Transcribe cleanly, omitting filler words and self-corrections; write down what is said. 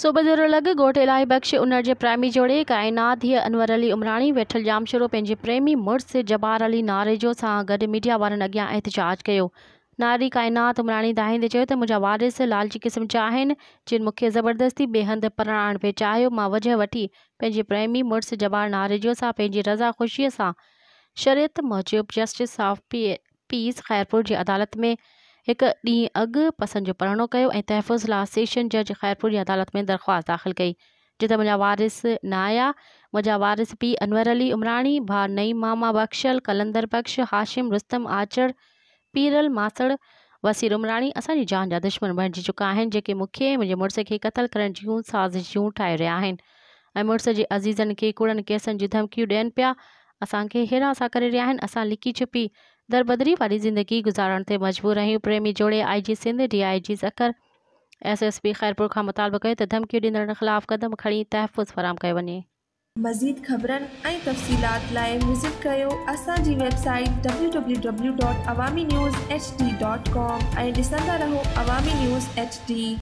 सुबह देर लॻ ॻोठ इलाही बख़्श उन जे प्रेमी जोड़े काइनात हीअ अनवर अली उमराणी वेठल जामशोरो पंहिंजे प्रेमी मुड़ुस जबार अली नारेजो सां गॾु मीडिया वारनि अॻियां एहतिजाज कयो। नारी काइनात उमराणी दाहींदे चयो त मुंहिंजा वारिस लालची क़िस्म जा आहिनि जिन मूंखे ज़बरदस्ती ॿिए हंधि परणाइण पिए चाहियो। मां वजह वठी पंहिंजे प्रेमी मुड़ुस जबार नारेजो सां पंहिंजी रज़ा ख़ुशीअ सां शरीयत मूजिब जस्टिस ऑफ पीस खैरपुर जी अदालत में हिकु ॾींहुं अॻु पसंदि जो परणो कयो ऐं तहफ़ुज़ लाइ सेशन जज खैरपुर जी अदालत में दरख़्वास्त दाख़िल कई। जिते मुंहिंजा वारिस न आया। मुंहिंजा वारिस पीउ अनवर अली उमराणी, भाउ नईम मामा बख्शल, कलंदर बख्श, हाशिम रुस्तम आचर, पीरल मासड़ वसीर उमराणी असांजी जान जा दुश्मन बणिजी चुका आहिनि जेके मूंखे मुंहिंजे मुड़ुस खे क़तल करण जूं साज़िशूं ठाहे रहिया आहिनि ऐं मुड़ुस जे अज़ीज़नि खे कूड़नि केसनि जूं धमकियूं ॾियनि पिया। असांखे हिरासा करे रहिया आहिनि। असां लिकी छुपी दरबदरी वारी ज़िंदगी गुज़ारण ते मजबूर आहियूं। प्रेमी जोड़े IG सिंध DIG ज़कर SSP खैरपुर खां मुतालबो कयो त धमकियूं ॾींदड़नि ख़िलाफ़ क़दम खणी तहफ़ुज़ फराहम कयो वञे। मज़ीद ख़बरनि ऐं तफ़सीलात लाइ विज़िट कयो असांजी वेबसाइट www.awamiNewsHD.com ऐं ॾिसंदा रहो अवामी न्यूज़ HD।